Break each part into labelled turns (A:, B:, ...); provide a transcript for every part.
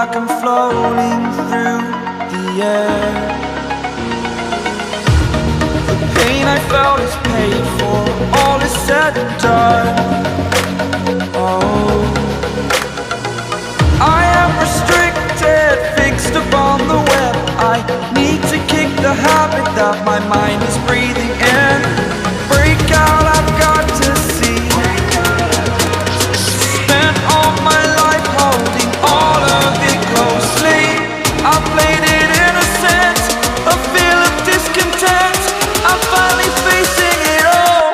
A: like I'm floating through the air. The pain I felt is paid for, all is said and done. Oh, I am restricted, fixed upon the web. I need to kick the habit that my mind is breathing in. Break out, I've got to see. Spent all my life holding all of it closely. I played it innocent, a feel of discontent. I'm finally facing it all,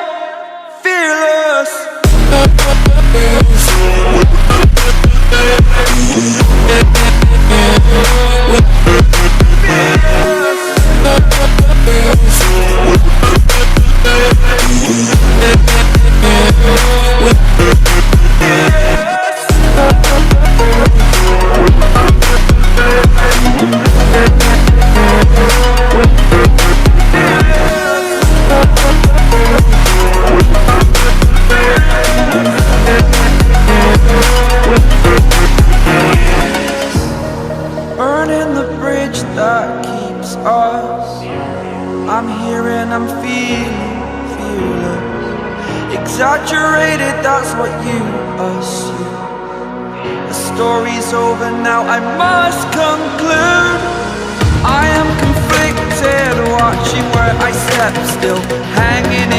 A: fearless. Burning the bridge that keeps us. I'm here and I'm feeling fearless. Exaggerated, that's what you assume. The story's over now, I must conclude. I am conflicted, watching where I step still, hanging in